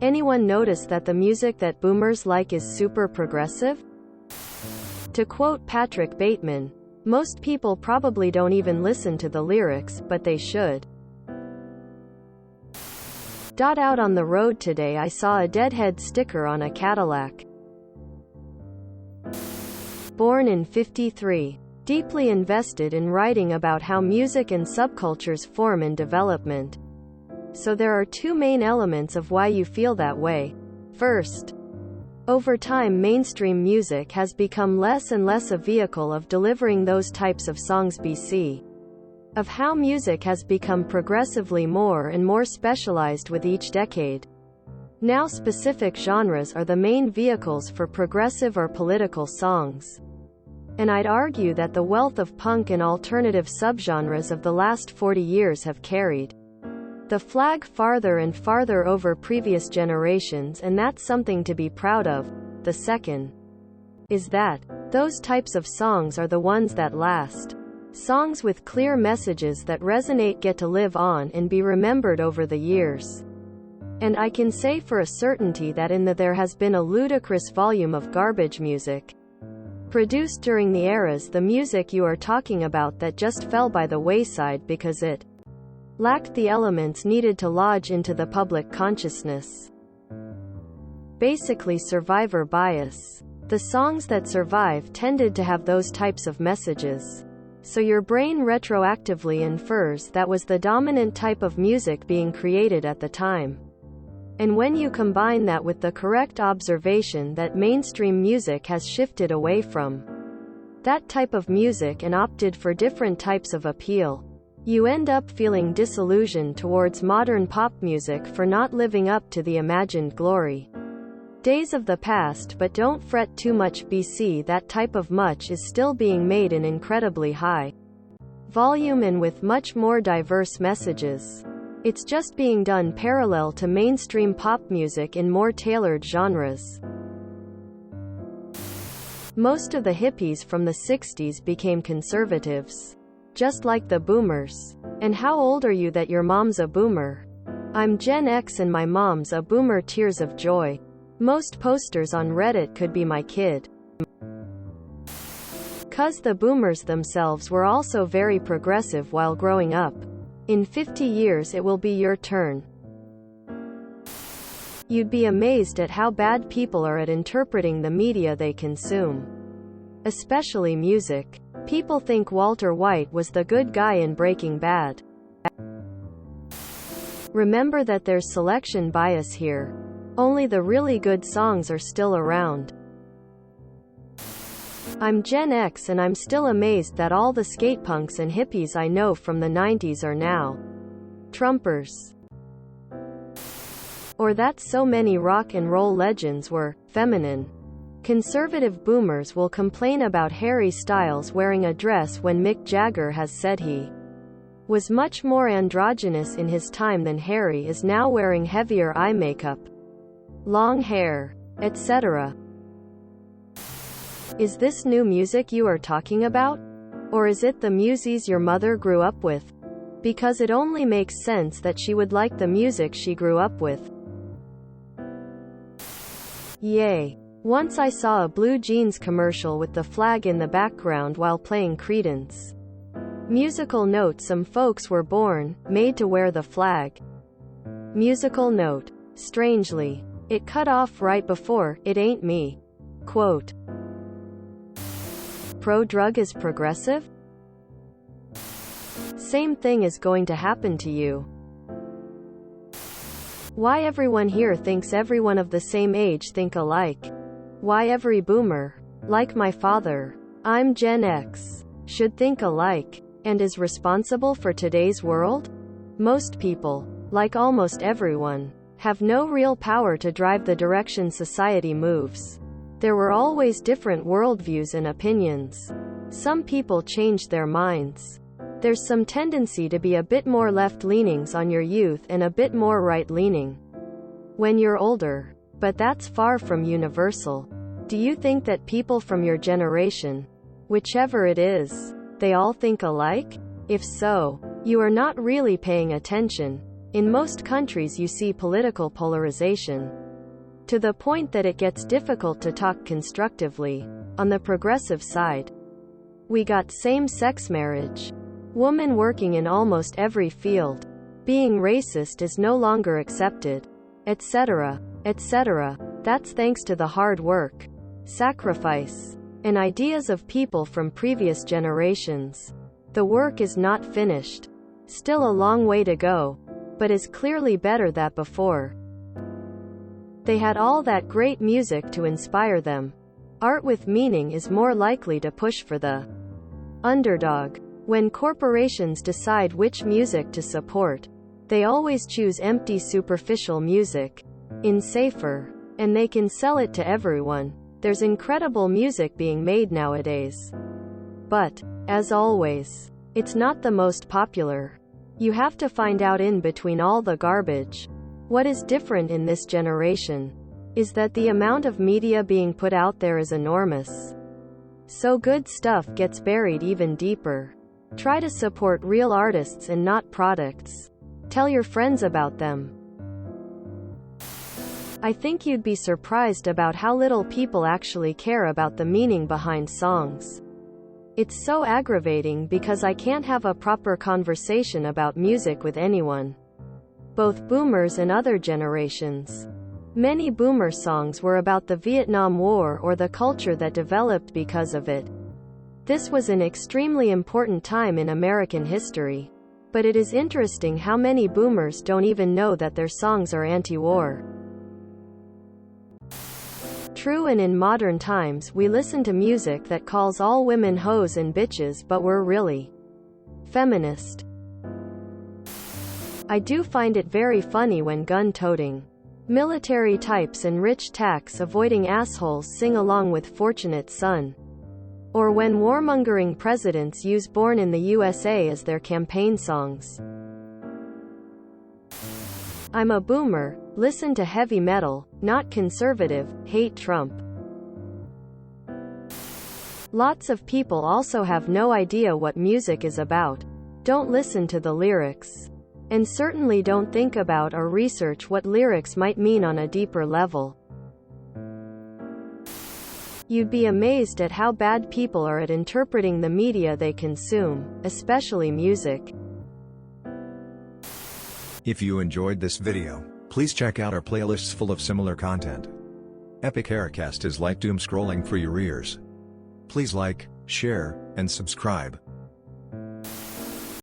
Anyone notice that the music that boomers like is super progressive? To quote Patrick Bateman, most people probably don't even listen to the lyrics, but they should. Out on the road today I saw a Deadhead sticker on a Cadillac. Born in '53. Deeply invested in writing about how music and subcultures form in development. So there are two main elements of why you feel that way. First, over time mainstream music has become less and less a vehicle of delivering those types of songs of how music has become progressively more and more specialized with each decade. Now specific genres are the main vehicles for progressive or political songs. And I'd argue that the wealth of punk and alternative subgenres of the last 40 years have carried the flag farther and farther over previous generations, and that's something to be proud of. The second is that those types of songs are the ones that last. Songs with clear messages that resonate get to live on and be remembered over the years. And I can say for a certainty that there has been a ludicrous volume of garbage music produced during the eras the music you are talking about that just fell by the wayside because it lacked the elements needed to lodge into the public consciousness. Basically survivor bias. The songs that survive tended to have those types of messages. So your brain retroactively infers that was the dominant type of music being created at the time. And when you combine that with the correct observation that mainstream music has shifted away from that type of music and opted for different types of appeal, you end up feeling disillusioned towards modern pop music for not living up to the imagined glory days of the past. But don't fret too much, that type of much is still being made in incredibly high volume and with much more diverse messages. It's just being done parallel to mainstream pop music in more tailored genres. Most of the hippies from the 60s became conservatives, just like the boomers. And how old are you that your mom's a boomer? I'm Gen X and my mom's a boomer. Tears of joy. Most posters on Reddit could be my kid. 'Cause the boomers themselves were also very progressive while growing up. In 50 years it will be your turn. You'd be amazed at how bad people are at interpreting the media they consume. Especially music. People think Walter White was the good guy in Breaking Bad. Remember that there's selection bias here. Only the really good songs are still around. I'm Gen X and I'm still amazed that all the skatepunks and hippies I know from the 90s are now Trumpers. Or that so many rock and roll legends were feminine. Conservative boomers will complain about Harry Styles wearing a dress when Mick Jagger has said he was much more androgynous in his time than Harry is now, wearing heavier eye makeup, long hair, etc. Is this new music you are talking about? Or is it the music your mother grew up with? Because it only makes sense that she would like the music she grew up with. Yay. Once I saw a blue jeans commercial with the flag in the background while playing Creedence. Musical note: some folks were born, made to wear the flag. Musical note. Strangely, it cut off right before, "It ain't me." Quote. Pro-drug is progressive? Same thing is going to happen to you. Why everyone here thinks everyone of the same age think alike? Why every boomer, like my father, I'm Gen X, should think alike, and is responsible for today's world? Most people, like almost everyone, have no real power to drive the direction society moves. There were always different worldviews and opinions. Some people changed their minds. There's some tendency to be a bit more left-leanings on your youth and a bit more right-leaning when you're older. But that's far from universal. Do you think that people from your generation, whichever it is, they all think alike? If so, you are not really paying attention. In most countries you see political polarization, to the point that it gets difficult to talk constructively. On the progressive side, we got same-sex marriage, women working in almost every field, being racist is no longer accepted, etc., etc. That's thanks to the hard work, sacrifice, and ideas of people from previous generations. The work is not finished. Still a long way to go, but is clearly better than before. They had all that great music to inspire them. Art with meaning is more likely to push for the underdog. When corporations decide which music to support, they always choose empty superficial music, in safer, and they can sell it to everyone. There's incredible music being made nowadays. But, as always, it's not the most popular. You have to find out in between all the garbage. What is different in this generation is that the amount of media being put out there is enormous. So good stuff gets buried even deeper. Try to support real artists and not products. Tell your friends about them. I think you'd be surprised about how little people actually care about the meaning behind songs. It's so aggravating because I can't have a proper conversation about music with anyone. Both boomers and other generations. Many boomer songs were about the Vietnam War or the culture that developed because of it. This was an extremely important time in American history. But it is interesting how many boomers don't even know that their songs are anti-war. True, and in modern times we listen to music that calls all women hoes and bitches, but we're really feminist. I do find it very funny when gun-toting military types and rich tax-avoiding assholes sing along with Fortunate Son. Or when warmongering presidents use Born in the USA as their campaign songs. I'm a boomer, listen to heavy metal, not conservative, hate Trump. Lots of people also have no idea what music is about, don't listen to the lyrics, and certainly don't think about or research what lyrics might mean on a deeper level. You'd be amazed at how bad people are at interpreting the media they consume, especially music. If you enjoyed this video, please check out our playlists full of similar content. Epic Aircast is like doom scrolling for your ears. Please like, share, and subscribe.